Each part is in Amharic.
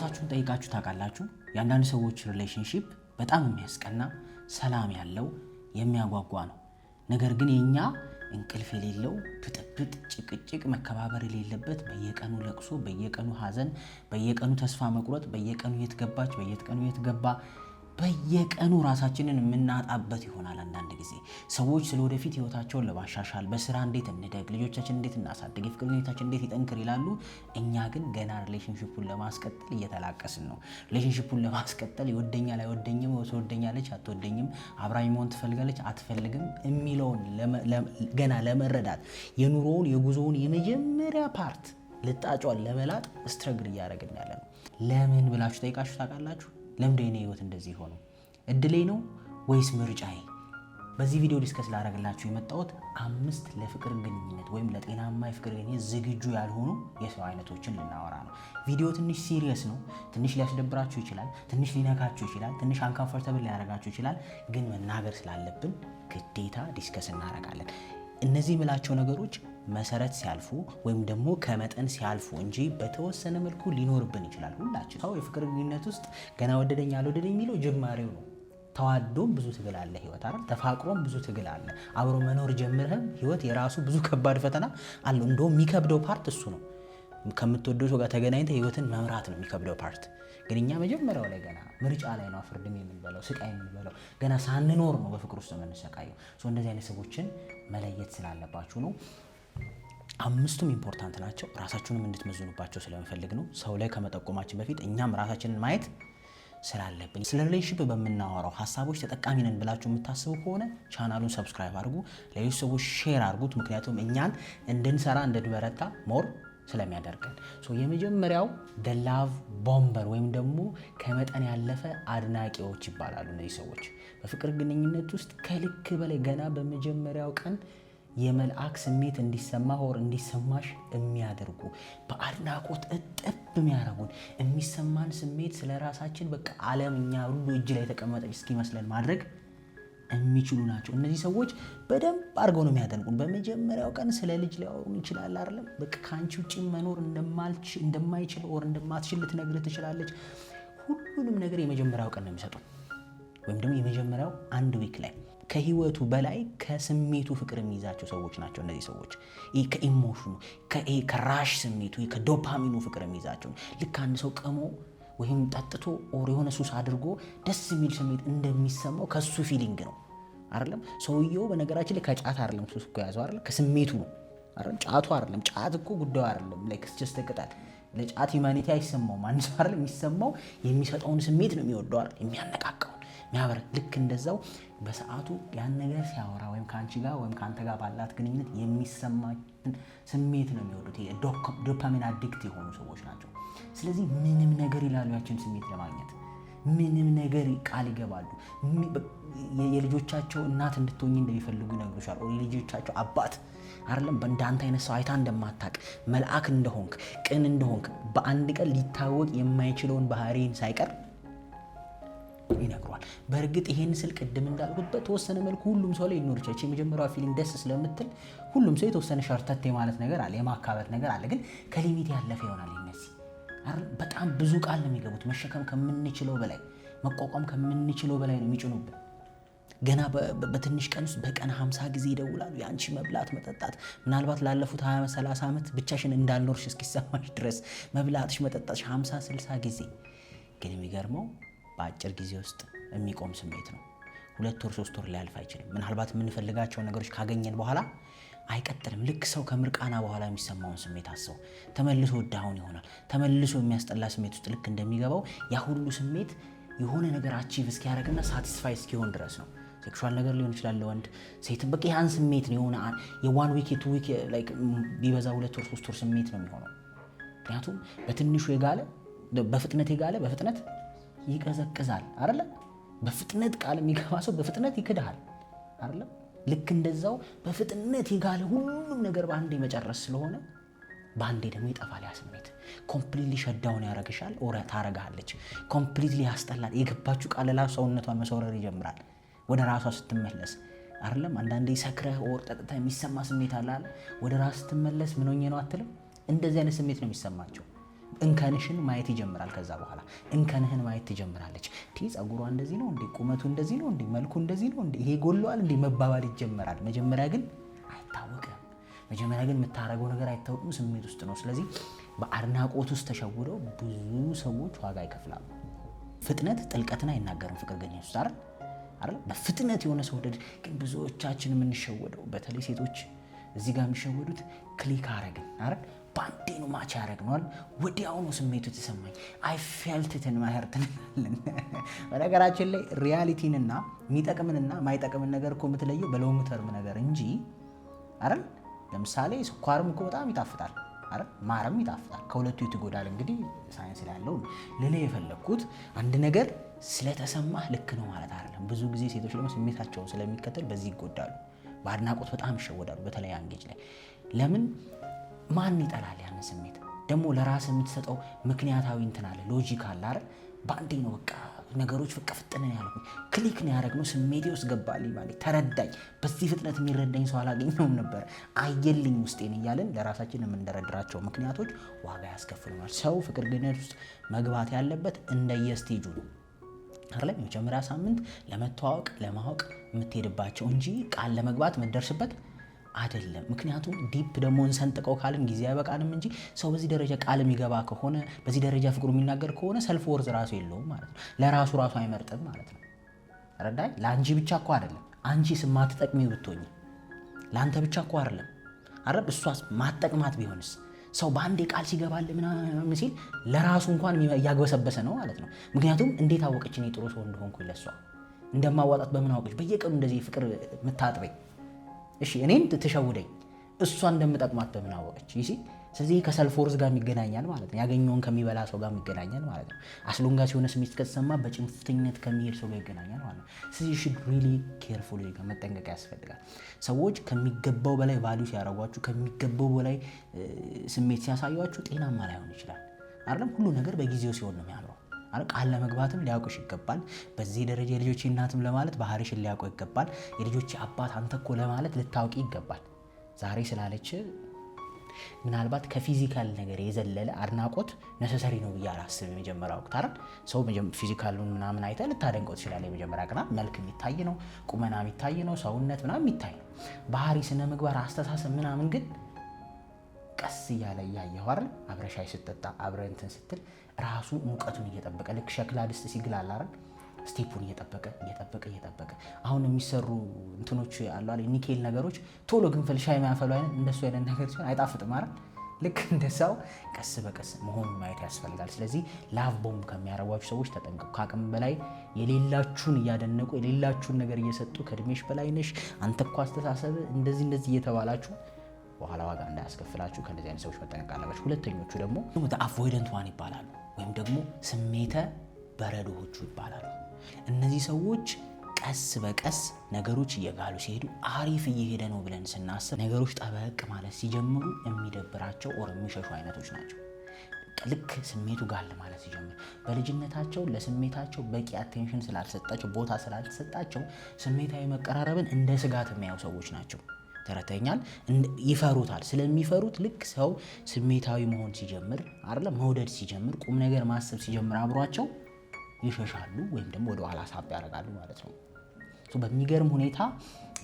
ራሳችሁን ጠይቃችሁ ታውቃላችሁ? የአንዳንድ ሰዎች ሪሌሽንሺፕ በጣም የሚያስቀና ሰላም ያለው የሚያጓጓ ነው። ነገር ግን የኛ እንቅልፍ የሌለው ብጥብጥ፣ ጭቅጭቅ፣ መከባበር የሌለበት በየቀኑ ለቅሶ፣ በየቀኑ ሐዘን፣ በየቀኑ ተስፋ መቁረጥ፣ በየቀኑ የት ገባች፣ በየቀኑ የት ገባ፣ በየቀኑ ራሳችንን የምናጣበት ይሆናል። አንዳንድ ጊዜ ሰዎች ስለ ወደፊት ህይወታቸውን ለማሻሻል በስራ እንዴት እንደግ፣ ልጆቻችን እንዴት እናሳድግ፣ የፍቅር ግንኙነታችን እንዴት ይጠንክር ይላሉ። እኛ ግን ገና ሪሌሽንሺፑን ለማስቀጠል እየተላቀስን ነው። ሪሌሽንሺፑን ለማስቀጠል ይወደኛል አይወደኝም፣ ትወደኛለች አትወደኝም፣ አብራኝ መሆን ትፈልጋለች አትፈልግም የሚለውን ገና ለመረዳት የኑሮውን የጉዞውን የመጀመሪያ ፓርት ልጣጯን ለመላጥ ስትረግል እያደረግን ያለ ነው። ለምን ብላችሁ ጠይቃችሁ ታውቃላችሁ? ለምንድን ነው ህይወት እንደዚህ ሆኖ? እድሌ ነው ወይስ ምርጫዬ? በዚህ ቪዲዮ ዲስከስ ላደርግላችሁ የመጣሁት 5 ለፍቅር ግንኙነት ወይም ለጤናማ የፍቅር ግንኙነት ዝግጁ ያልሆኑ የሰው አይነቶችን ልናወራ ነው። ቪዲዮ ትንሽ ሲሪየስ ነው። ትንሽ ሊያስደብራችሁ ይችላል፣ ትንሽ ሊነካችሁ ይችላል፣ ትንሽ አንኮምፎርታብል ሊያደርጋችሁ ይችላል። ግን መናገር ስላለብን ግዴታ ዲስከስ እናደርጋለን። እነዚህ የምላቸው ነገሮች መሰረት ሲያልፉ ወይም ደግሞ ከመጠን ሲያልፉ እንጂ በተወሰነ መልኩ ሊኖርብን ይችላል። ሁላችን ሰው የፍቅር ግንኙነት ውስጥ ገና ወደደኝ አልወደደኝ የሚለው ጅማሬው ነው። ተዋዶም ብዙ ትግል አለ ህይወት አይደል? ተፋቅሮም ብዙ ትግል አለ። አብሮ መኖር ጀምረህም ህይወት የራሱ ብዙ ከባድ ፈተና አለው። እንደውም የሚከብደው ፓርት እሱ ነው። ከምትወደው ሰው ጋር ተገናኝተህ ህይወትን መምራት ነው የሚከብደው ፓርት። ግን እኛ መጀመሪያው ላይ ገና ምርጫ ላይ ነው ፍርድም የምንበለው ስቃይ የምንበለው። ገና ሳንኖር ነው በፍቅር ውስጥ የምንሰቃየው። እንደዚህ አይነት ሰዎችን መለየት ስላለባችሁ ነው። 5ቱም ኢምፖርታንት ናቸው። ራሳችሁንም እንድትመዝኑባቸው ስለምፈልግ ነው። ሰው ላይ ከመጠቆማችን በፊት እኛም ራሳችንን ማየት ስላለብን። ስለ ሪሌሽንሺፕ በምናወራው ሀሳቦች ተጠቃሚ ነን ብላችሁ የምታስቡ ከሆነ ቻናሉን ሰብስክራይብ አድርጉ፣ ለሌሎች ሰዎች ሼር አድርጉት። ምክንያቱም እኛን እንድንሰራ እንድንበረታ ሞር ስለሚያደርገን። የመጀመሪያው ላቭ ቦምበር ወይም ደግሞ ከመጠን ያለፈ አድናቂዎች ይባላሉ። እነዚህ ሰዎች በፍቅር ግንኙነት ውስጥ ከልክ በላይ ገና በመጀመሪያው ቀን የመልአክ ስሜት እንዲሰማ ሆር እንዲሰማሽ የሚያደርጉ በአድናቆት እጥብ የሚያደርጉን የሚሰማን ስሜት ስለ ራሳችን በቃ ዓለም እኛ ሁሉ እጅ ላይ ተቀመጠች እስኪመስለን ማድረግ የሚችሉ ናቸው። እነዚህ ሰዎች በደንብ አድርገው ነው የሚያደንቁን። በመጀመሪያው ቀን ስለ ልጅ ሊያወሩን ይችላል አይደለም? በቃ ከአንቺ ውጭ መኖር እንደማይችል ኦር እንደማትችል ልትነግር ትችላለች። ሁሉንም ነገር የመጀመሪያው ቀን ነው የሚሰጡን፣ ወይም ደግሞ የመጀመሪያው አንድ ዊክ ላይ ከህይወቱ በላይ ከስሜቱ ፍቅር የሚይዛቸው ሰዎች ናቸው። እነዚህ ሰዎች ይህ ከኢሞሽኑ ከራሽ ስሜቱ ከዶፓሚኑ ፍቅር የሚይዛቸው ልክ አንድ ሰው ቀሞ ወይም ጠጥቶ ኦር የሆነ ሱስ አድርጎ ደስ የሚል ስሜት እንደሚሰማው ከሱ ፊሊንግ ነው አይደለም? ሰውየው በነገራችን ላይ ከጫት አይደለም ሱስ እኮ ያዘው አይደለም? ከስሜቱ ነው አይደለም? ጫቱ አይደለም። ጫት እኮ ጉዳዩ አይደለም። ላይክ ጀስት ቅጠል። ለጫት ሂውማኒቲ አይሰማው ማን ሰው አይደለም? የሚሰማው የሚሰጠውን ስሜት ነው የሚወደው አይደል? የሚያነቃቃው የሚያበረ ልክ እንደዛው በሰዓቱ ያን ነገር ሲያወራ ወይም ከአንቺ ጋር ወይም ከአንተ ጋር ባላት ግንኙነት የሚሰማን ስሜት ነው የሚወዱት። ዶፓሚን አዲክት የሆኑ ሰዎች ናቸው። ስለዚህ ምንም ነገር ይላሉ ያችን ስሜት ለማግኘት ምንም ነገር ቃል ይገባሉ። የልጆቻቸው እናት እንድትሆኝ እንደሚፈልጉ ይነግሩሻል። የልጆቻቸው አባት አይደለም በእንዳንተ አይነት ሰው አይታ እንደማታቅ መልአክ እንደሆንክ ቅን እንደሆንክ በአንድ ቀን ሊታወቅ የማይችለውን ባህሪን ሳይቀር ይነግሯል። በእርግጥ ይሄን ስል ቅድም እንዳልኩት በተወሰነ መልኩ ሁሉም ሰው ላይ ይኖር ይችላል። የመጀመሪያው ፊሊንግ ደስ ስለምትል ሁሉም ሰው የተወሰነ ሸርተት ማለት ነገር አለ፣ የማካበት ነገር አለ። ግን ከሊሚት ያለፈ ይሆናል። እነዚህ በጣም ብዙ ቃል ነው የሚገቡት። መሸከም ከምንችለው በላይ መቋቋም ከምንችለው በላይ ነው የሚጭኑብን። ገና በትንሽ ቀን ውስጥ በቀን 50 ጊዜ ይደውላሉ። የአንቺ መብላት መጠጣት ምናልባት ላለፉት 20-30 ዓመት ብቻሽን እንዳልኖርሽ እስኪሰማሽ ድረስ መብላትሽ መጠጣትሽ 50-60 ጊዜ። ግን የሚገርመው በአጭር ጊዜ ውስጥ የሚቆም ስሜት ነው። 2 ወር 3 ወር ሊያልፍ አይችልም። ምናልባት የምንፈልጋቸውን ነገሮች ካገኘን በኋላ አይቀጥልም። ልክ ሰው ከምርቃና በኋላ የሚሰማውን ስሜት አስበው። ተመልሶ ዳውን ይሆናል። ተመልሶ የሚያስጠላ ስሜት ውስጥ ልክ እንደሚገባው ያ ሁሉ ስሜት የሆነ ነገር አቺቭ እስኪያደርግና ሳቲስፋይ እስኪሆን ድረስ ነው። ሴክሹዋል ነገር ሊሆን ይችላል ለወንድ ሴት። በቃ ያን ስሜት ነው የሆነ የዋን ዊክ የቱ ዊክ ላይክ ቢበዛ 2 ወር 3 ወር ስሜት ነው የሚሆነው። ምክንያቱም በትንሹ የጋለ በፍጥነት የጋለ በፍጥነት ይቀዘቅዛል አይደለ? በፍጥነት ቃል የሚገባ ሰው በፍጥነት ይክዳል አይደለ? ልክ እንደዛው በፍጥነት የጋለ ሁሉም ነገር በአንዴ መጨረስ ስለሆነ በአንዴ ደግሞ ይጠፋል። ያ ስሜት ኮምፕሊትሊ ሸዳውን ያረግሻል ኦር ታረጋለች። ኮምፕሊትሊ ያስጠላል። የገባችሁ ቃለላ ሰውነቷን መሰውረር ይጀምራል ወደ ራሷ ስትመለስ አይደለም? አንዳንዴ ሰክረህ ኦር ጠጥታ የሚሰማ ስሜት አለ። ወደ ራስ ስትመለስ ምን ሆኜ ነው አትልም? እንደዚህ አይነት ስሜት ነው የሚሰማቸው። እንከንሽን ማየት ይጀምራል። ከዛ በኋላ እንከንህን ማየት ትጀምራለች። ጸጉሯ እንደዚህ ነው እንዴ? ቁመቱ እንደዚህ ነው እንዴ? መልኩ እንደዚህ ነው እንዴ? ይሄ ጎሏል እንዴ? መባባል ይጀምራል። መጀመሪያ ግን አይታወቅም። መጀመሪያ ግን የምታደርገው ነገር አይታወቅም፣ ስሜት ውስጥ ነው። ስለዚህ በአድናቆት ውስጥ ተሸውደው ብዙ ሰዎች ዋጋ ይከፍላሉ። ፍጥነት ጥልቀትን አይናገርም። ፍቅር ግን ውስጥ አይደል? በፍጥነት የሆነ ሰው ወደድ። ግን ብዙዎቻችን የምንሸወደው በተለይ ሴቶች እዚህ ጋር የሚሸወዱት ክሊክ አረግን አይደል? ባንዴ ነው ማች ያደረግነዋል። ወዲያውኑ ስሜቱ ተሰማኝ አይ ፌልት ኢት ኢን ማይ ሃርት እንላለን። በነገራችን ላይ ሪያሊቲንና የሚጠቅምንና ማይጠቅምን ነገር እኮ የምትለየው በሎንግ ተርም ነገር እንጂ አይደል? ለምሳሌ ስኳርም እኮ በጣም ይጣፍጣል አይደል? ማርም ይጣፍጣል። ከሁለቱ ይጎዳል። እንግዲህ ሳይንስ ላይ ያለው ለኔ የፈለኩት አንድ ነገር ስለተሰማህ ልክ ነው ማለት አይደለም። ብዙ ጊዜ ሴቶች ደግሞ ስሜታቸውን ስለሚከተል በዚህ ይጎዳሉ። በአድናቆት በጣም ይሸወዳሉ። በተለይ አንጌጅ ላይ ለምን ማን ይጠላል? ያንን ስሜት ደግሞ ለራስ የምትሰጠው ምክንያታዊ እንትን አለ፣ ሎጂክ አለ አይደል? ባንዴ ነው በቃ ነገሮች ፍጥነ ያልኩ ክሊክ ነው ያደረግነው። ስሜቴ ውስጥ ገባልኝ ማለት ተረዳኝ። በዚህ ፍጥነት የሚረዳኝ ሰው አላገኘውም ነበር፣ አየልኝ ውስጤን እያለን ለራሳችን የምንደረድራቸው ምክንያቶች ዋጋ ያስከፍሉናል። ሰው ፍቅር ግንኙነት ውስጥ መግባት ያለበት እንደየስቴጁ ነው አይደለም? የመጀመሪያ ሳምንት ለመተዋወቅ ለማወቅ የምትሄድባቸው እንጂ ቃል ለመግባት የምትደርስበት አይደለም። ምክንያቱም ዲፕ ደግሞ እንሰንጥቀው ካልን ጊዜ አይበቃንም እንጂ ሰው በዚህ ደረጃ ቃል የሚገባ ከሆነ በዚህ ደረጃ ፍቅሩ የሚናገር ከሆነ ሰልፍ ወርዝ ራሱ የለውም ማለት ነው። ለራሱ አይመርጥም ማለት ነው። ረዳይ ለአንቺ ብቻ እኮ አይደለም። አንቺ ስማትጠቅሚ ብትሆኚ ለአንተ ብቻ እኮ አይደለም አይደል? እሷስ ማትጠቅማት ቢሆንስ? ሰው በአንዴ ቃል ሲገባል ምናምን ሲል ለራሱ እንኳን እያግበሰበሰ ነው ማለት ነው። ምክንያቱም እንዴት አወቀች እኔ ጥሩ ሰው እንደሆንኩ ለሷ እንደማዋጣት በምን አወቀች? በየቀኑ እንደዚህ ፍቅር የምታጥበኝ እሺ እኔን ትሸውደኝ እሷ እንደምጠቅማት በምን አወቀች? ይሲ ስለዚህ ከሰልፍ ወርዝ ጋር ይገናኛል ማለት ነው። ያገኘውን ከሚበላ ሰው ጋር ይገናኛል ማለት ነው። አስሎንጋ ሲሆነ ስሜት ከተሰማ በጭንፍተኝነት ከሚሄድ ሰው ጋር ይገናኛል ማለት ነው። ስለዚህ should really carefully መጠንቀቅ ያስፈልጋል። ሰዎች ከሚገባው በላይ ቫልዩ ሲያረጓችሁ፣ ከሚገባው በላይ ስሜት ሲያሳዩአችሁ ጤናማ ላይሆን ይችላል አይደለም? ሁሉ ነገር በጊዜው ሲሆን ነው የሚያምረው አይደል? ቃል ለመግባትም ሊያውቁሽ ይገባል። በዚህ ደረጃ የልጆቼ እናትም ለማለት ባህሪሽን ሊያውቁ ይገባል። የልጆቼ አባት አንተ እኮ ለማለት ልታውቂ ይገባል። ዛሬ ስላለች ምናልባት ከፊዚካል ነገር የዘለለ አድናቆት ነሰሰሪ ነው ብዬ አላስብም። የመጀመሪያ ወቅት አይደል? ሰው ፊዚካሉን ምናምን አይተህ ልታደንቀው ትችላለህ። የመጀመሪያ ቀናት መልክ የሚታይ ነው፣ ቁመና የሚታይ ነው፣ ሰውነት ምናምን የሚታይ ነው። ባህሪ፣ ስነ ምግባር፣ አስተሳሰብ ምናምን ግን ቀስ እያለ እያየኸው አይደል? አብረህ ሻይ ስትጠጣ አብረህ እንትን ስትል ራሱ ሙቀቱን እየጠበቀ ልክ ሸክላ ድስት ሲግላል አይደል? ስቴፑን እየጠበቀ አሁን የሚሰሩ እንትኖች አሉ አይደል? ኒኬል ነገሮች ቶሎ ግንፍል ሻይ የሚያፈሉ አይነት እንደሱ አይነት ነገር ሲሆን አይጣፍጥም አይደል? ልክ እንደዛው ቀስ በቀስ መሆኑን ማየት ያስፈልጋል። ስለዚህ ላቭ ቦምብ ከሚያረጓችሁ ሰዎች ተጠንቀቁ። ከአቅም በላይ የሌላችሁን እያደነቁ የሌላችሁን ነገር እየሰጡ ከእድሜሽ በላይ ነሽ አንተ እኮ አስተሳሰብ እንደዚህ እየተባላችሁ በኋላ ዋጋ እንዳያስከፍላችሁ ከእንደዚህ አይነት ሰዎች መጠንቀቅ አለባችሁ። ሁለተኞቹ ደግሞ አቮይደንት ዋን ይባላሉ፣ ወይም ደግሞ ስሜተ በረዶዎቹ ይባላሉ። እነዚህ ሰዎች ቀስ በቀስ ነገሮች እየጋሉ ሲሄዱ አሪፍ እየሄደ ነው ብለን ስናስብ ነገሮች ጠበቅ ማለት ሲጀምሩ የሚደብራቸው ኦር የሚሸሹ አይነቶች ናቸው። ልክ ስሜቱ ጋል ማለት ሲጀምር በልጅነታቸው ለስሜታቸው በቂ አቴንሽን ስላልሰጣቸው ቦታ ስላልተሰጣቸው ስሜታዊ መቀራረብን እንደ ስጋት የሚያዩ ሰዎች ናቸው። ተረተኛል ይፈሩታል። ስለሚፈሩት ልክ ሰው ስሜታዊ መሆን ሲጀምር አይደለ መውደድ ሲጀምር ቁም ነገር ማሰብ ሲጀምር አብሯቸው ይሸሻሉ ወይም ደግሞ ወደ ኋላ ሳብ ያደርጋሉ ማለት ነው። በሚገርም ሁኔታ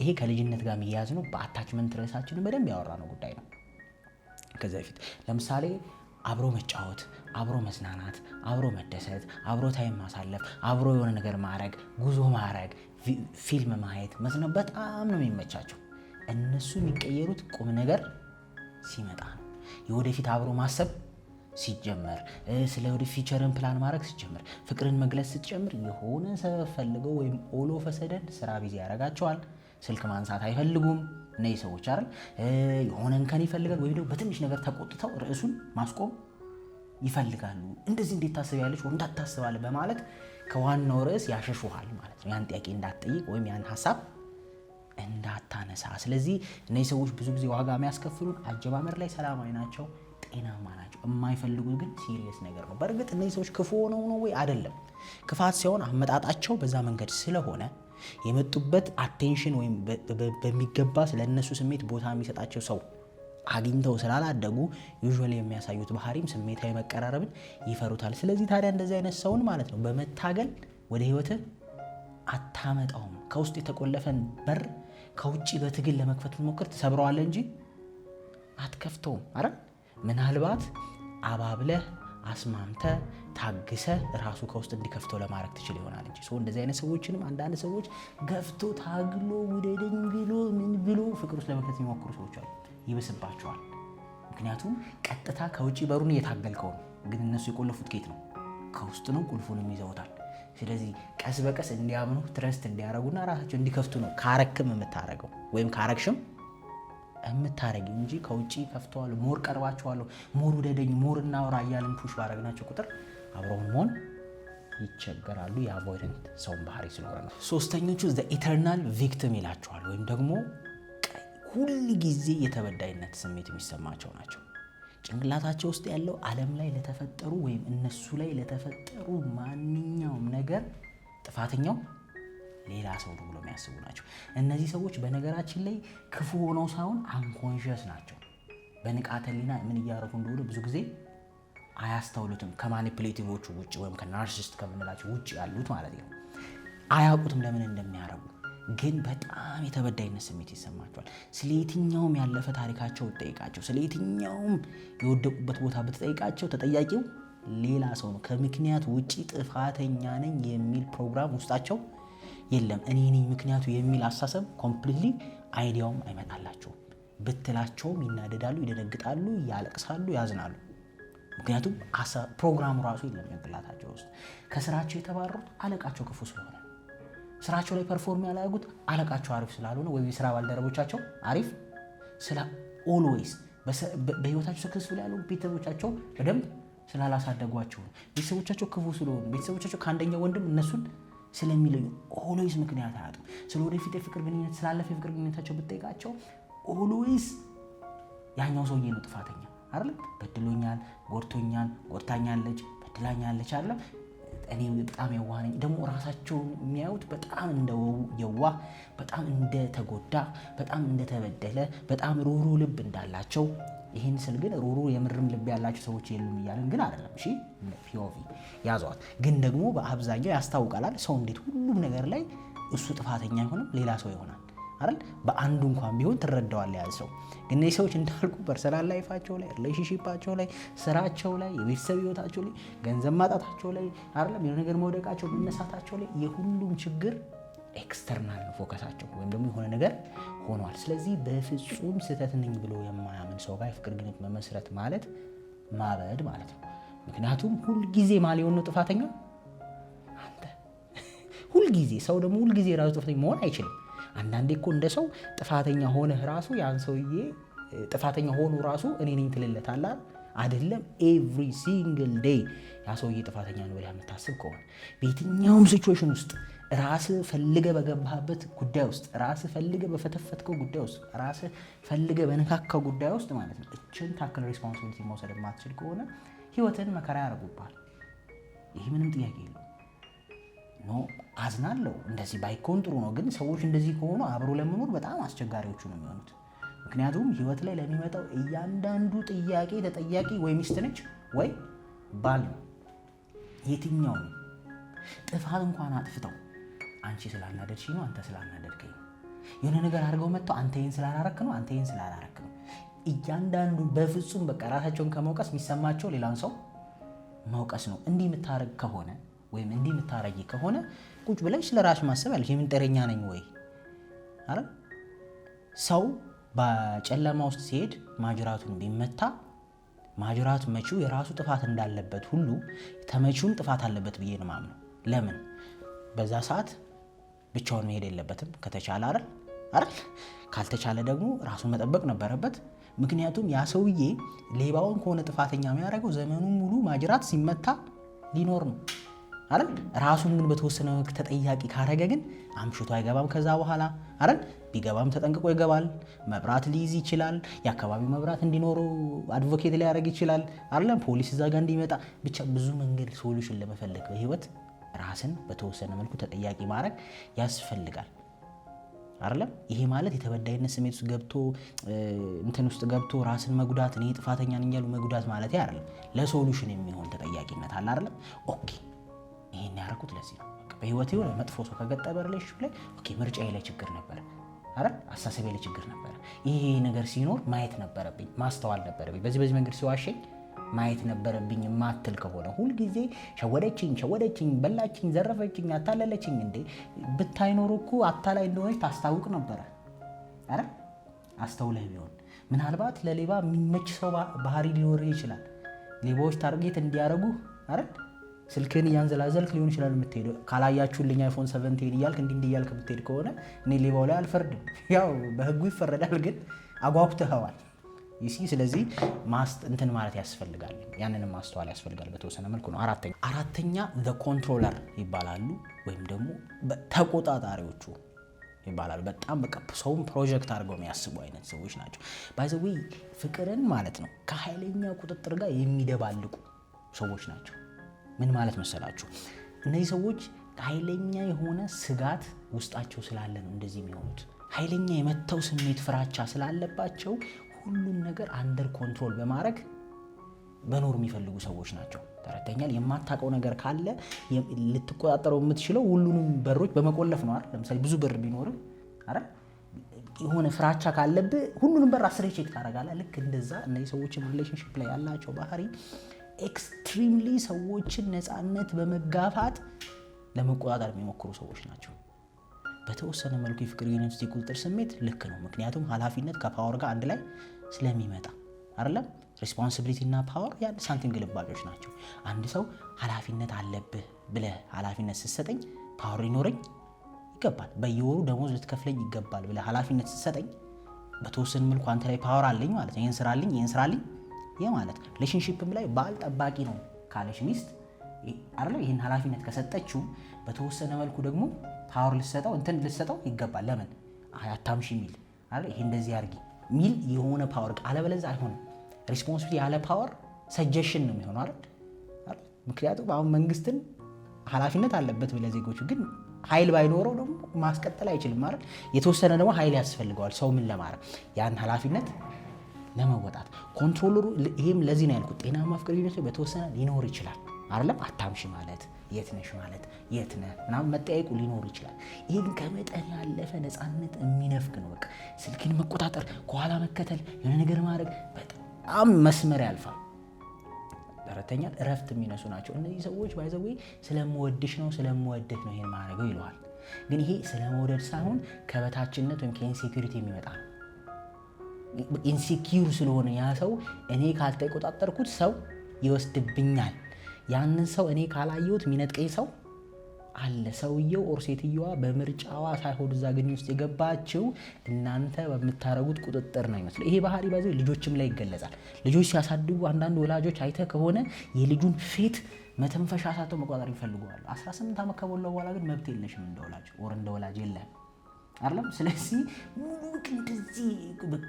ይሄ ከልጅነት ጋር የሚያያዝ ነው። በአታችመንት ርዕሳችንን በደንብ ያወራነው ጉዳይ ነው ከዚህ በፊት። ለምሳሌ አብሮ መጫወት፣ አብሮ መዝናናት፣ አብሮ መደሰት፣ አብሮ ታይም ማሳለፍ፣ አብሮ የሆነ ነገር ማድረግ፣ ጉዞ ማድረግ፣ ፊልም ማየት፣ መዝናናት በጣም ነው የሚመቻቸው። እነሱ የሚቀየሩት ቁም ነገር ሲመጣ ነው። የወደፊት አብሮ ማሰብ ሲጀመር፣ ስለ ወደፊት ፊቸርን ፕላን ማድረግ ሲጀመር፣ ፍቅርን መግለጽ ስትጀምር የሆነ ሰበብ ፈልገው ወይም ኦሎ ፈሰደን ስራ ቢዚ ያደርጋቸዋል። ስልክ ማንሳት አይፈልጉም እነዚህ ሰዎች አይደል? የሆነ እንከን ይፈልጋል ወይም ደግሞ በትንሽ ነገር ተቆጥተው ርዕሱን ማስቆም ይፈልጋሉ። እንደዚህ እንዴት ታስቢያለሽ ወይም እንዳታስባለህ በማለት ከዋናው ርዕስ ያሸሹሃል ማለት ነው። ያን ጥያቄ እንዳትጠይቅ ወይም ያን ሀሳብ እንዳታነሳ። ስለዚህ እነዚህ ሰዎች ብዙ ጊዜ ዋጋ የሚያስከፍሉን አጀማመር ላይ ሰላማዊ ናቸው፣ ጤናማ ናቸው። የማይፈልጉት ግን ሲሪየስ ነገር ነው። በእርግጥ እነዚህ ሰዎች ክፉ ሆነው ነው ወይ? አይደለም። ክፋት ሲሆን አመጣጣቸው በዛ መንገድ ስለሆነ የመጡበት አቴንሽን ወይም በሚገባ ስለነሱ ስሜት ቦታ የሚሰጣቸው ሰው አግኝተው ስላላደጉ ዩዥዋሊ የሚያሳዩት ባህሪም ስሜታዊ መቀራረብን ይፈሩታል። ስለዚህ ታዲያ እንደዚህ አይነት ሰውን ማለት ነው በመታገል ወደ ህይወት አታመጣውም። ከውስጥ የተቆለፈን በር ከውጪ በትግል ለመክፈት ሞክር ትሰብረዋለህ እንጂ አትከፍተውም። አረ ምናልባት አባብለህ አስማምተህ ታግሰህ ራሱ ከውስጥ እንዲከፍተው ለማድረግ ትችል ይሆናል እንጂ እንደዚህ አይነት ሰዎችንም አንዳንድ ሰዎች ገፍቶ ታግሎ ውደደኝ ብሎ ምን ብሎ ፍቅር ውስጥ ለመክተት የሚሞክሩ ሰዎች አሉ። ይብስባቸዋል። ምክንያቱም ቀጥታ ከውጪ በሩን እየታገልከው ነው፣ ግን እነሱ የቆለፉት ጌት ነው፣ ከውስጥ ነው፣ ቁልፉንም ይዘውታል። ስለዚህ ቀስ በቀስ እንዲያምኑ ትረስት እንዲያረጉና ራሳቸው እንዲከፍቱ ነው ካረክም የምታረገው ወይም ካረክሽም የምታረጊው እንጂ ከውጪ ከፍተዋል ሞር ቀርባቸዋለሁ ሞር ውደደኝ ሞር እናውራ እያልን ፑሽ ባረግናቸው ቁጥር አብረውን መሆን ይቸገራሉ። የአቮይደንት ሰውን ባህሪ ስለሆነ ነው። ሶስተኞቹ ዘ ኢተርናል ቪክቲም ይላቸዋል፣ ወይም ደግሞ ሁል ጊዜ የተበዳይነት ስሜት የሚሰማቸው ናቸው። ጭንቅላታቸው ውስጥ ያለው ዓለም ላይ ለተፈጠሩ ወይም እነሱ ላይ ለተፈጠሩ ማንኛውም ነገር ጥፋተኛው ሌላ ሰው ነው ብሎ የሚያስቡ ናቸው። እነዚህ ሰዎች በነገራችን ላይ ክፉ ሆነው ሳይሆን አንኮንሽስ ናቸው። በንቃተ ህሊና ምን እያደረጉ እንደሆነ ብዙ ጊዜ አያስተውሉትም። ከማኒፕሌቲቮቹ ውጭ ወይም ከናርሲስት ከምንላቸው ውጭ ያሉት ማለት ነው አያውቁትም ለምን እንደሚያደርጉ። ግን በጣም የተበዳይነት ስሜት ይሰማቸዋል። ስለ የትኛውም ያለፈ ታሪካቸው ብትጠይቃቸው፣ ስለ የትኛውም የወደቁበት ቦታ ብትጠይቃቸው ተጠያቂው ሌላ ሰው ነው። ከምክንያት ውጪ ጥፋተኛ ነኝ የሚል ፕሮግራም ውስጣቸው የለም። እኔ ነኝ ምክንያቱ የሚል አሳሰብ ኮምፕሊትሊ አይዲያውም አይመጣላቸውም። ብትላቸውም ይናደዳሉ፣ ይደነግጣሉ፣ ያለቅሳሉ፣ ያዝናሉ። ምክንያቱም ፕሮግራሙ ራሱ የለም ጭንቅላታቸው ውስጥ። ከስራቸው የተባረሩት አለቃቸው ክፉ ስለሆነ፣ ስራቸው ላይ ፐርፎርም ያላያጉት አለቃቸው አሪፍ ስላልሆነ ወይም የስራ ባልደረቦቻቸው አሪፍ ስለ ኦልዌይስ በህይወታቸው ሰክሰስፉል ያሉ ቤተሰቦቻቸው በደንብ ስላላሳደጓቸው፣ ቤተሰቦቻቸው ክፉ ስለሆኑ፣ ቤተሰቦቻቸው ከአንደኛው ወንድም እነሱን ስለሚለዩ ኦልዌይስ ምክንያት አያጡም። ስለ ወደፊት የፍቅር ግንኙነት ስላለፈ የፍቅር ግንኙነታቸው ብትጠይቃቸው ኦልዌይስ ያኛው ሰውዬ ነው ጥፋተኛ አይደል? በድሎኛል፣ ጎድቶኛል፣ ጎድታኛለች፣ በድላኛለች አይደል? እኔ በጣም የዋህ ነኝ። ደግሞ ራሳቸውን የሚያዩት በጣም የዋህ፣ በጣም እንደተጎዳ፣ በጣም እንደተበደለ፣ በጣም ሩሩ ልብ እንዳላቸው። ይህን ስል ግን ሩሩ የምርም ልብ ያላቸው ሰዎች የሉም እያለን ግን አይደለም። እሺ ፒኦቪ ያዟት። ግን ደግሞ በአብዛኛው ያስታውቃል ሰው እንዴት ሁሉም ነገር ላይ እሱ ጥፋተኛ አይሆንም፣ ሌላ ሰው ይሆናል አይደል? በአንዱ እንኳን ቢሆን ትረዳዋለህ ያ ሰው። ግን እነዚህ ሰዎች እንዳልኩ ፐርሰናል ላይፋቸው ላይ፣ ሪሌሽንሺፓቸው ላይ፣ ስራቸው ላይ፣ የቤተሰብ ህይወታቸው ላይ፣ ገንዘብ ማጣታቸው ላይ አይደለም የሆነ ነገር መውደቃቸው፣ መነሳታቸው ላይ የሁሉም ችግር ኤክስተርናል ፎከሳቸው ወይም ደግሞ የሆነ ነገር ሆኗል። ስለዚህ በፍጹም ስህተት ነኝ ብሎ የማያምን ሰው ጋር የፍቅር ግንኙነት መመስረት ማለት ማበድ ማለት ነው። ምክንያቱም ሁልጊዜ ማሊሆን ነው ጥፋተኛ አንተ። ሁልጊዜ ሰው ደግሞ ሁልጊዜ ራሱ ጥፋተኛ መሆን አይችልም። አንዳንዴ እኮ እንደ ሰው ጥፋተኛ ሆነህ ራሱ ያን ሰውዬ ጥፋተኛ ሆኖ ራሱ እኔ ነኝ ትልለታለህ አይደለም? ኤቭሪ ሲንግል ዴይ ያ ሰውዬ ጥፋተኛ ነው ብለህ የምታስብ ከሆነ በየትኛውም ሲቹዌሽን ውስጥ ራስህ ፈልገህ በገባህበት ጉዳይ ውስጥ፣ ራስህ ፈልገህ በፈተፈትከው ጉዳይ ውስጥ፣ ራስህ ፈልገህ በነካካው ጉዳይ ውስጥ ማለት ነው እችን ታክል ሪስፖንሲቢሊቲ መውሰድ የማትችል ከሆነ ህይወትን መከራ ያደርጉብሃል። ይህ ምንም ጥያቄ የለው። ኖ አዝናለሁ፣ እንደዚህ ባይኮን ጥሩ ነው። ግን ሰዎች እንደዚህ ከሆኑ አብሮ ለመኖር በጣም አስቸጋሪዎቹ ነው የሚሆኑት። ምክንያቱም ህይወት ላይ ለሚመጣው እያንዳንዱ ጥያቄ ተጠያቂ ወይ ሚስት ነች ወይ ባል ነው። የትኛው ነው ጥፋት እንኳን አጥፍተው አንቺ ስላናደድሽ ነው፣ አንተ ስላናደድከኝ ነው። የሆነ ነገር አድርገው መጥተው አንተ ይሄን ስላላረክ ነው፣ አንተ ይሄን ስላላረክ ነው። እያንዳንዱ በፍጹም በቃ ራሳቸውን ከመውቀስ የሚሰማቸው ሌላን ሰው መውቀስ ነው። እንዲህ የምታረግ ከሆነ ወይም እንዲህ የምታረጊ ከሆነ ቁጭ ብለሽ ለራስሽ ማሰብ ያለሽ የምን ጤነኛ ነኝ ወይ? አረ ሰው በጨለማ ውስጥ ሲሄድ ማጅራቱን ቢመታ ማጅራት መቺው የራሱ ጥፋት እንዳለበት ሁሉ ተመቺውም ጥፋት አለበት ብዬ ነው የማምነው። ለምን በዛ ሰዓት ብቻውን መሄድ የለበትም ከተቻለ አይደል? ካልተቻለ ደግሞ ራሱን መጠበቅ ነበረበት። ምክንያቱም ያ ሰውዬ ሌባውን ከሆነ ጥፋተኛ የሚያደርገው ዘመኑን ሙሉ ማጅራት ሲመታ ሊኖር ነው አይደል? ራሱን ግን በተወሰነ ወቅት ተጠያቂ ካረገ ግን አምሽቶ አይገባም። ከዛ በኋላ አይደል? ቢገባም ተጠንቅቆ ይገባል። መብራት ሊይዝ ይችላል። የአካባቢው መብራት እንዲኖረው አድቮኬት ሊያደርግ ይችላል አይደል? ፖሊስ እዛ ጋር እንዲመጣ ብቻ ብዙ መንገድ ሶሉሽን ለመፈለግ በህይወት ራስን በተወሰነ መልኩ ተጠያቂ ማድረግ ያስፈልጋል አይደለም። ይሄ ማለት የተበዳይነት ስሜት ውስጥ ገብቶ እንትን ውስጥ ገብቶ ራስን መጉዳት እኔ ጥፋተኛ ነኝ ያሉ መጉዳት ማለት አይደለም። ለሶሉሽን የሚሆን ተጠያቂነት አለ አይደለም። ኦኬ ይሄን ያደረኩት ለዚህ ነው። በህይወቴ የሆነ መጥፎ ሰው ከገጠመ ሪሌሽንሺፕ ላይ ኦኬ ምርጫዬ ላይ ችግር ነበር አይደል፣ አስተሳሰቤ ላይ ችግር ነበር። ይሄ ነገር ሲኖር ማየት ነበረብኝ፣ ማስተዋል ነበረብኝ። በዚህ መንገድ ሲዋሸኝ ማየት ነበረብኝ ማትል ከሆነ ሁልጊዜ ሸወደችኝ፣ በላችኝ፣ ዘረፈችኝ፣ አታለለችኝ እንዴ ብታይኖር እኮ አታላይ እንደሆነች ታስታውቅ ነበረ አይደል? አስተውለህ ቢሆን ምናልባት ለሌባ የሚመች ሰው ባህሪ ሊኖር ይችላል። ሌባዎች ታርጌት እንዲያረጉ አይደል? ስልክን እያንዘላዘልክ ሊሆን ይችላል የምትሄደው። ካላያችሁልኝ አይፎን 17 እያልክ እንዲህ እያልክ ብትሄድ ከሆነ እኔ ሌባው ላይ አልፈርድም። ያው በህጉ ይፈረዳል፣ ግን አጓጉተኸዋል ይሲ። ስለዚህ እንትን ማለት ያስፈልጋል፣ ያንንም ማስተዋል ያስፈልጋል በተወሰነ መልኩ ነው። አራተኛ the controller ይባላሉ፣ ወይም ደግሞ ተቆጣጣሪዎቹ ይባላሉ። በጣም በቃ ሰውን ፕሮጀክት አድርገው የሚያስቡ አይነት ሰዎች ናቸው። ባይ ዘ ዌይ ፍቅርን ማለት ነው ከኃይለኛ ቁጥጥር ጋር የሚደባልቁ ሰዎች ናቸው። ምን ማለት መሰላችሁ? እነዚህ ሰዎች ኃይለኛ የሆነ ስጋት ውስጣቸው ስላለ ነው እንደዚህ የሚሆኑት። ኃይለኛ የመተው ስሜት ፍራቻ ስላለባቸው ሁሉም ነገር አንደር ኮንትሮል በማድረግ በኖር የሚፈልጉ ሰዎች ናቸው። ተረተኛል። የማታውቀው ነገር ካለ ልትቆጣጠረው የምትችለው ሁሉንም በሮች በመቆለፍ ነው አይደል? ለምሳሌ ብዙ በር ቢኖርም አይደል የሆነ ፍራቻ ካለብህ ሁሉንም በር አስሬ ቼክ ታደርጋለህ። ልክ እንደዛ እነዚህ ሰዎችም ሪሌሽንሺፕ ላይ ያላቸው ባህሪ ኤክስትሪምሊ ሰዎችን ነፃነት በመጋፋት ለመቆጣጠር የሚሞክሩ ሰዎች ናቸው። በተወሰነ መልኩ የፍቅር ግንኙነት ውስጥ የቁጥጥር ስሜት ልክ ነው። ምክንያቱም ኃላፊነት ከፓወር ጋር አንድ ላይ ስለሚመጣ አይደለም። ሬስፖንሲቢሊቲ እና ፓወር የአንድ ሳንቲም ግልባጮች ናቸው። አንድ ሰው ኃላፊነት አለብህ ብለህ ኃላፊነት ስትሰጠኝ ፓወር ሊኖረኝ ይገባል። በየወሩ ደሞዝ ልትከፍለኝ ይገባል ብለህ ኃላፊነት ስትሰጠኝ በተወሰነ መልኩ አንተ ላይ ፓወር አለኝ ማለት ነው። ይህን ስራልኝ ይህ ማለት ሪሌሽንሺፕም ላይ ባል ጠባቂ ነው ካለሽ ሚስት አይደል ይህን ኃላፊነት ከሰጠችው በተወሰነ መልኩ ደግሞ ፓወር ልትሰጠው ይገባል። ለምን አታምሽ ሚል አይደል ይሄ እንደዚህ አድርጊ ሚል የሆነ ፓወር፣ አለበለዚያ አይሆንም። ሪስፖንሲቢሊቲ ያለ ፓወር ሰጀሽን ነው የሚሆነው አይደል? ምክንያቱም አሁን መንግስትን ኃላፊነት አለበት ብለ ዜጎቹ ግን ኃይል ባይኖረው ደግሞ ማስቀጠል አይችልም አይደል? የተወሰነ ደግሞ ኃይል ያስፈልገዋል ሰው ምን ለማድረግ ያን ኃላፊነት ለመወጣት ኮንትሮለሩ። ይሄም ለዚህ ነው ያልኩት ጤናማ ፍቅር ግንኙነት በተወሰነ ሊኖር ይችላል አይደለም። አታምሽ ማለት የት ነሽ ማለት የት ነህ ምናምን መጠያየቁ ሊኖር ይችላል። ይሄ ግን ከመጠን ያለፈ ነፃነት የሚነፍግ ነው። በቃ ስልክን መቆጣጠር፣ ከኋላ መከተል፣ የሆነ ነገር ማድረግ በጣም መስመር ያልፋል። ተረተኛ እረፍት የሚነሱ ናቸው እነዚህ ሰዎች። ባይ ዘ ዌይ ስለምወድህ ነው ይሄን ማድረገው ይለዋል። ግን ይሄ ስለመውደድ ሳይሆን ከበታችነት ወይም ከኢንሴኩሪቲ የሚመጣ ነው። ኢንሴኪዩር ስለሆነ ያ ሰው እኔ ካልተቆጣጠርኩት ሰው ይወስድብኛል፣ ያንን ሰው እኔ ካላየሁት የሚነጥቀኝ ሰው አለ። ሰውየው ኦር ሴትየዋ በምርጫዋ ሳይሆን እዛ ግንኙነት ውስጥ የገባችው እናንተ በምታረጉት ቁጥጥር ነው ይመስል። ይሄ ባህሪ ባይዘው ልጆችም ላይ ይገለጻል። ልጆች ሲያሳድጉ አንዳንድ ወላጆች አይተ ከሆነ የልጁን ፌት መተንፈሻ ሳተው መቆጣጠር ይፈልገዋል። 18 ዓመት ከሞላው በኋላ ግን መብት የለሽም እንደ ወላጅ ኦር እንደ ወላጅ የለም አይደለም። ስለዚህ ሙሉ እንደዚህ በቃ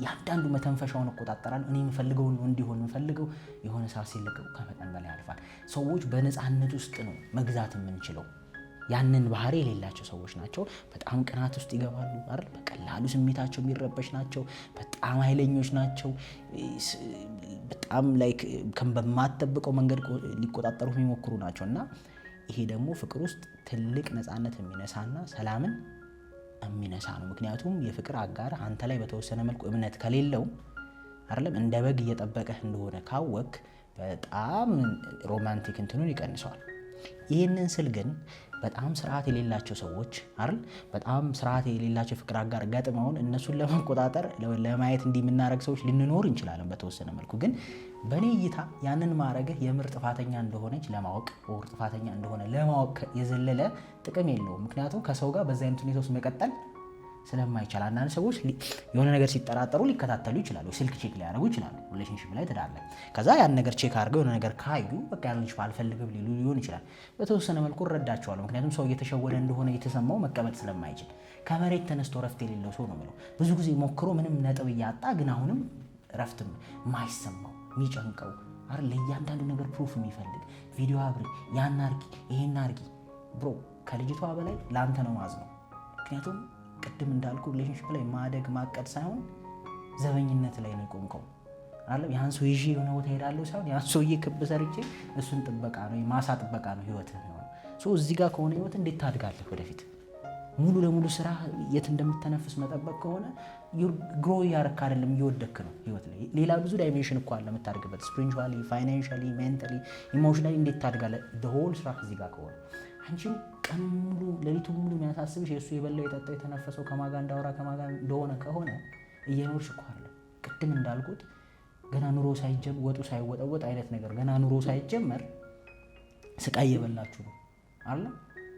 ያንዳንዱ መተንፈሻውን እቆጣጠራለሁ እኔ የምፈልገውን ነው እንዲሆን የምፈልገው የሆነ ሰዓት ሲለቀቁ ከመጠን በላይ ያልፋል። ሰዎች በነፃነት ውስጥ ነው መግዛት የምንችለው። ያንን ባህሪ የሌላቸው ሰዎች ናቸው። በጣም ቅናት ውስጥ ይገባሉ አይደል? በቀላሉ ስሜታቸው የሚረበሽ ናቸው። በጣም ኃይለኞች ናቸው። በጣም ላይክ በማትጠብቀው መንገድ ሊቆጣጠሩ የሚሞክሩ ናቸው። እና ይሄ ደግሞ ፍቅር ውስጥ ትልቅ ነፃነት የሚነሳና ሰላምን የሚነሳ ነው። ምክንያቱም የፍቅር አጋር አንተ ላይ በተወሰነ መልኩ እምነት ከሌለው አይደለም እንደ በግ እየጠበቀህ እንደሆነ ካወቅ በጣም ሮማንቲክ እንትኑን ይቀንሰዋል። ይህንን ስል ግን በጣም ስርዓት የሌላቸው ሰዎች አይደል በጣም ስርዓት የሌላቸው ፍቅር አጋር ገጥመውን እነሱን ለመቆጣጠር ለማየት እንዲምናረግ ሰዎች ልንኖር እንችላለን በተወሰነ መልኩ። ግን በኔ እይታ ያንን ማረግህ የምር ጥፋተኛ እንደሆነች ለማወቅ ወር ጥፋተኛ እንደሆነ ለማወቅ የዘለለ ጥቅም የለውም። ምክንያቱም ከሰው ጋር በዛ አይነት ሁኔታ ውስጥ መቀጠል ስለማይቻል አንዳንድ ሰዎች የሆነ ነገር ሲጠራጠሩ ሊከታተሉ ይችላሉ፣ ስልክ ቼክ ሊያደርጉ ይችላሉ። ሪሌሽንሺፕ ላይ ትዳር ላይ ከዛ ያን ነገር ቼክ አድርገው የሆነ ነገር ካዩ በቃ ያን ልጅ አልፈልግም ሊሆን ይችላል። በተወሰነ መልኩ እረዳቸዋለሁ። ምክንያቱም ሰው እየተሸወደ እንደሆነ እየተሰማው መቀመጥ ስለማይችል ከመሬት ተነስቶ ረፍት የሌለው ሰው ነው የምለው። ብዙ ጊዜ ሞክሮ ምንም ነጥብ እያጣ ግን አሁንም ረፍት ማይሰማው የሚጨንቀው አይደል ለእያንዳንዱ ነገር ፕሩፍ የሚፈልግ ቪዲዮ አብሪ ያን አርጊ ይሄን አርጊ ብሮ ከልጅቷ በላይ ለአንተ ነው ማዝነው። ምክንያቱም ቅድም እንዳልኩ ሪሌሽንሺፕ ላይ ማደግ ማቀድ ሳይሆን ዘበኝነት ላይ ነው የቆምከው አይደለም። ያን ሰው ይዤ የሆነ ቦታ ሄዳለሁ ሳይሆን ያን ሰውዬ ክብ ሰርቼ እሱን ጥበቃ ነው የማሳ ጥበቃ ነው ህይወትህ ነው። እዚህ ጋር ከሆነ ህይወት እንዴት ታድጋለህ ወደፊት? ሙሉ ለሙሉ ስራ የት እንደምትተነፍስ መጠበቅ ከሆነ ግሮ እያረክ አይደለም እየወደክ ነው ህይወት ላይ። ሌላ ብዙ ዳይሜንሽን እኮ አለ የምታድግበት፣ ስፒሪቹዋሊ፣ ፋይናንሻሊ፣ ሜንታሊ፣ ኢሞሽናሊ እንዴት ታድጋለህ? ሆል ስራ እዚህ ጋር ከሆነ አንቺም ቀን ሙሉ ሌሊቱን ሙሉ የሚያሳስብሽ የእሱ የበላው የጠጣው የተነፈሰው ከማጋ እንዳወራ ከማጋ እንደሆነ ከሆነ እየኖርሽ እኮ አለ። ቅድም እንዳልኩት ገና ኑሮ ሳይጀምር ወጡ ሳይወጠወጥ አይነት ነገር ገና ኑሮ ሳይጀመር ስቃይ እየበላችሁ ነው አለ።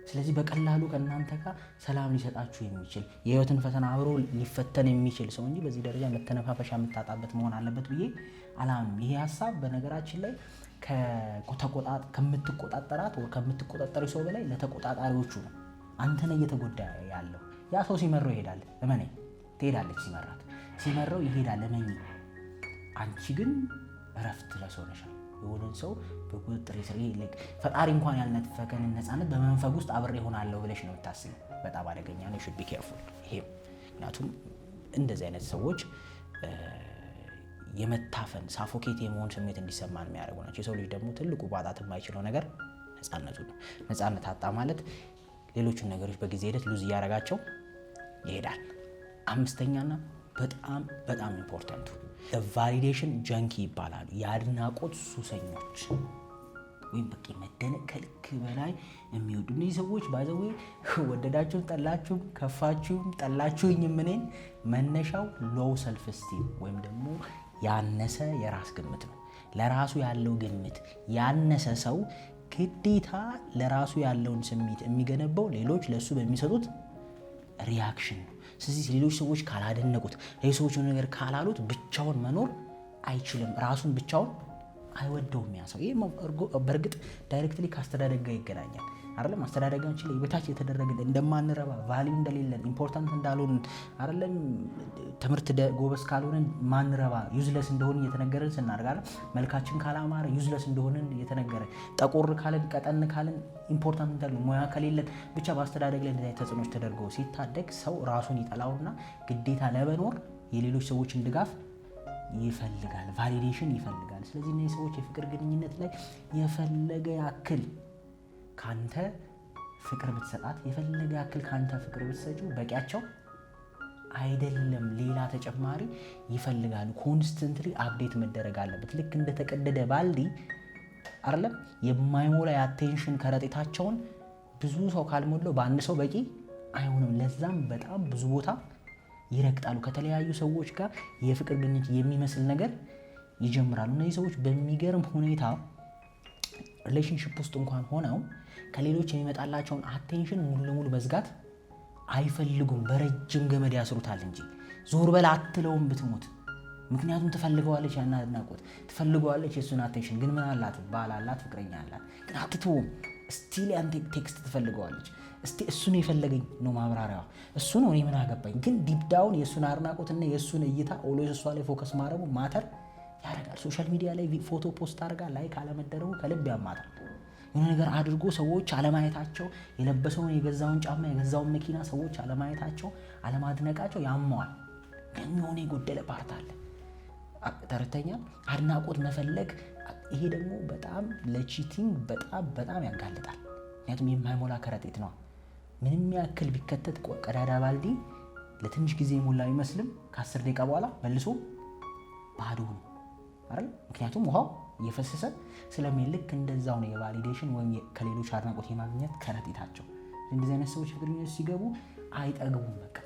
ስለዚህ በቀላሉ ከእናንተ ጋር ሰላም ሊሰጣችሁ የሚችል የህይወትን ፈተና አብሮ ሊፈተን የሚችል ሰው እንጂ በዚህ ደረጃ መተነፋፈሻ የምታጣበት መሆን አለበት ብዬ አላምንም። ይሄ ሀሳብ በነገራችን ላይ ከምትቆጣጠራት ወይ ከምትቆጣጠሩ ሰው በላይ ለተቆጣጣሪዎቹ ነው። አንተን እየተጎዳ ያለው ያ ሰው ሲመረው ይሄዳል። እመነኝ ትሄዳለች። ሲመረው ይሄዳል። እመኝ። አንቺ ግን እረፍት ለሰው ነሻል። የሆነን ሰው በቁጥጥር ስር ፈጣሪ እንኳን ያልነፈከን ነፃነት በመንፈግ ውስጥ አብሬ ሆናለሁ ብለሽ ነው የምታስበው። በጣም አደገኛ ነው። ሹድ ቢ ኬርፉል። ይሄ ምክንያቱም እንደዚህ አይነት ሰዎች የመታፈን ሳፎኬት የመሆን ስሜት እንዲሰማን የሚያደርጉ ናቸው። የሰው ልጅ ደግሞ ትልቁ ማጣት የማይችለው ነገር ነፃነቱ ነው። ነፃነት አጣ ማለት ሌሎቹን ነገሮች በጊዜ ሂደት ሉዝ እያደረጋቸው ይሄዳል። አምስተኛና በጣም ኢምፖርታንቱ ቫሊዴሽን ጀንኪ ይባላሉ። የአድናቆት ሱሰኞች ወይም በቃ መደነቅ ከልክ በላይ የሚወዱ እነዚህ ሰዎች ባይዘዌ ወደዳችሁም ጠላችሁም ከፋችሁም ጠላችሁኝ ምንን መነሻው ሎው ሰልፍ ስቲም ወይም ደግሞ ያነሰ የራስ ግምት ነው። ለራሱ ያለው ግምት ያነሰ ሰው ግዴታ ለራሱ ያለውን ስሜት የሚገነባው ሌሎች ለሱ በሚሰጡት ሪያክሽን ነው። ስለዚህ ሌሎች ሰዎች ካላደነቁት፣ ሌሎች ሰዎች ነገር ካላሉት ብቻውን መኖር አይችልም። ራሱን ብቻውን አይወደውም ያ ሰው። ይሄ በእርግጥ ዳይሬክትሊ ከአስተዳደግ ጋር ይገናኛል አይደለም። አስተዳደጋችን ላይ በታች የተደረገን እንደማንረባ፣ ቫልዩ እንደሌለን፣ ኢምፖርታንት እንዳልሆን አይደለም። ትምህርት ጎበዝ ካልሆነን ማንረባ ዩዝለስ እንደሆን እየተነገረን ስናደርጋለ መልካችን ካላማረ ዩዝለስ እንደሆንን እየተነገረ ጠቆር ካለን ቀጠን ካለን ኢምፖርታንት እንዳልሆን ሙያ ከሌለን ብቻ በአስተዳደግ ላይ እንደዚህ ተጽዕኖች ተደርገው ሲታደግ ሰው ራሱን ይጠላውና ግዴታ ለመኖር የሌሎች ሰዎችን ድጋፍ ይፈልጋል፣ ቫሊዴሽን ይፈልጋል። ስለዚህ እነዚህ ሰዎች የፍቅር ግንኙነት ላይ የፈለገ ያክል ካንተ ፍቅር ብትሰጣት የፈለገ ያክል ካንተ ፍቅር ብትሰጪው በቂያቸው አይደለም። ሌላ ተጨማሪ ይፈልጋሉ። ኮንስተንትሊ አፕዴት መደረግ አለበት። ልክ እንደተቀደደ ባልዲ አይደለም የማይሞላ የአቴንሽን ከረጢታቸውን ብዙ ሰው ካልሞላው በአንድ ሰው በቂ አይሆንም። ለዛም በጣም ብዙ ቦታ ይረግጣሉ። ከተለያዩ ሰዎች ጋር የፍቅር ግንኙነት የሚመስል ነገር ይጀምራሉ። እነዚህ ሰዎች በሚገርም ሁኔታ ሪሌሽንሺፕ ውስጥ እንኳን ሆነው ከሌሎች የሚመጣላቸውን አቴንሽን ሙሉ ለሙሉ መዝጋት አይፈልጉም። በረጅም ገመድ ያስሩታል እንጂ ዞር በላ አትለውም ብትሞት። ምክንያቱም ትፈልገዋለች፣ ያን አድናቆት ትፈልገዋለች፣ የእሱን አቴንሽን። ግን ምን አላት? ባል አላት፣ ፍቅረኛ አላት። ግን አትተውም። ስቲል ያን ቴክስት ትፈልገዋለች። እስቲ እሱን የፈለገኝ ነው ማብራሪያዋ። እሱ ነው እኔ ምን አገባኝ። ግን ዲፕ ዳውን የእሱን አድናቆትና የእሱን እይታ ኦሎስ እሷ ላይ ፎከስ ማድረጉ ማተር ያደርጋል። ሶሻል ሚዲያ ላይ ፎቶ ፖስት አድርጋ ላይክ አለመደረጉ ከልብ ያማታል። የሆነ ነገር አድርጎ ሰዎች አለማየታቸው፣ የለበሰውን የገዛውን ጫማ የገዛውን መኪና ሰዎች አለማየታቸው፣ አለማድነቃቸው ያማዋል። ግን የሆነ የጎደለ ፓርት አለ። ተረተኛ አድናቆት መፈለግ። ይሄ ደግሞ በጣም ለቺቲንግ በጣም ያጋልጣል። ምክንያቱም የማይሞላ ከረጢት ነው። ምንም ያክል ቢከተት ቀዳዳ ባልዲ ለትንሽ ጊዜ የሞላ ቢመስልም ከ10 ደቂቃ በኋላ መልሶ ባዶ ነው አይደል? ምክንያቱም ውሃው እየፈሰሰ ስለሚልክ እንደዛው ነው የቫሊዴሽን ወይም ከሌሎች አድናቆት የማግኘት ከረጢታቸው። እንደዚህ አይነት ሰዎች ግንኙነት ሲገቡ አይጠግቡም። በቃ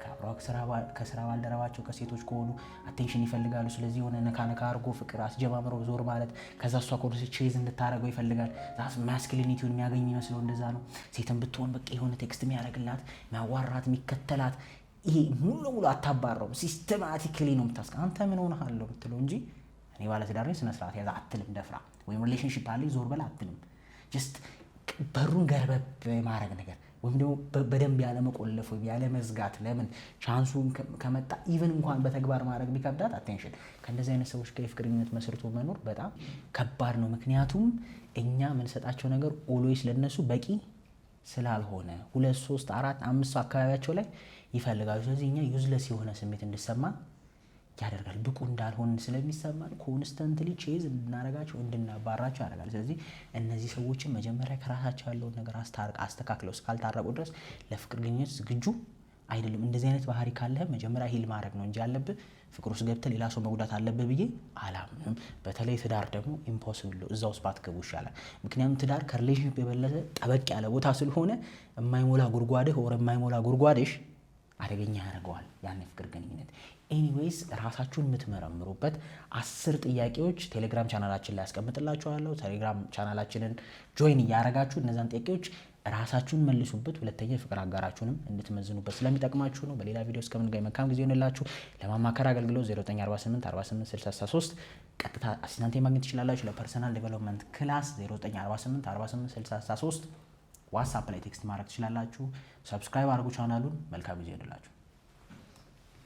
ከስራ ባልደረባቸው ከሴቶች ከሆኑ አቴንሽን ይፈልጋሉ። ስለዚህ የሆነ ነካ አድርጎ ፍቅር አስጀማምረው ዞር ማለት፣ ከዛ እሷ ኮርስ ቼዝ እንድታደርገው ይፈልጋል። ዛስ ማስኩሊኒቲውን የሚያገኝ ይመስለው እንደዛ ነው። ሴትን ብትሆን በቃ የሆነ ቴክስት የሚያደርግላት የሚያዋራት የሚከተላት፣ ይሄ ሙሉ ለሙሉ አታባረው። ሲስተማቲክሊ ነው የምታስቀ አንተ ምን ሆነሃል የምትለው እንጂ እኔ ባለትዳር ነኝ ስነ ስርዓት ያዛ አትልም። ደፍራ ወይም ሪሌሽንሺፕ አለኝ ዞር በላ አትልም። ጀስት በሩን ገርበብ የማድረግ ነገር ወይም ደግሞ በደንብ ያለ መቆለፍ ወይም ያለ መዝጋት። ለምን ቻንሱን ከመጣ ኢቨን እንኳን በተግባር ማድረግ ቢከብዳት አቴንሽን። ከእንደዚህ አይነት ሰዎች ጋር የፍቅር ግንኙነት መስርቶ መኖር በጣም ከባድ ነው። ምክንያቱም እኛ የምንሰጣቸው ነገር ኦልዌይስ ለነሱ በቂ ስላልሆነ 2 3 4 5 አካባቢያቸው ላይ ይፈልጋሉ። ስለዚህ እኛ ዩዝለስ የሆነ ስሜት እንዲሰማን ያደርጋል። ብቁ እንዳልሆን ስለሚሰማን ኮንስተንትሊ ቼዝ እንድናረጋቸው እንድናባራቸው ያደርጋል። ስለዚህ እነዚህ ሰዎችን መጀመሪያ ከራሳቸው ያለውን ነገር አስተካክለው እስካልታረቁ ድረስ ለፍቅር ግንኙነት ዝግጁ አይደለም። እንደዚህ አይነት ባህሪ ካለህ መጀመሪያ ሂል ማድረግ ነው እንጂ ያለብህ ፍቅር ውስጥ ገብተህ ሌላ ሰው መጉዳት አለብህ ብዬ አላምንም። በተለይ ትዳር ደግሞ ኢምፖሲብል ነው፣ እዛ ውስጥ ባትገቡ ይሻላል። ምክንያቱም ትዳር ከሪሌሽንሺፕ የበለጠ ጠበቅ ያለ ቦታ ስለሆነ የማይሞላ ጉድጓድህ ወር የማይሞላ ጉድጓድሽ አደገኛ ያደርገዋል ያን ፍቅር ግንኙነት። ኤኒዌይስ ራሳችሁን የምትመረምሩበት 10 ጥያቄዎች ቴሌግራም ቻናላችን ላይ ያስቀምጥላችኋለሁ። ቴሌግራም ቻናላችንን ጆይን እያደረጋችሁ እነዛን ጥያቄዎች ራሳችሁን መልሱበት። ሁለተኛ የፍቅር አጋራችሁንም እንድትመዝኑበት ስለሚጠቅማችሁ ነው። በሌላ ቪዲዮ እስከምንገናኝ መልካም ጊዜ ይሆንላችሁ። ለማማከር አገልግሎት 0948 48 63 ቀጥታ አሲስታንት ማግኘት ትችላላችሁ። ለፐርሰናል ዴቨሎፕመንት ክላስ 0948 48 63 ዋትስአፕ ላይ ቴክስት ማድረግ ትችላላችሁ። ሰብስክራይብ አድርጉ ቻናሉን። መልካም ጊዜ ይሆንላችሁ።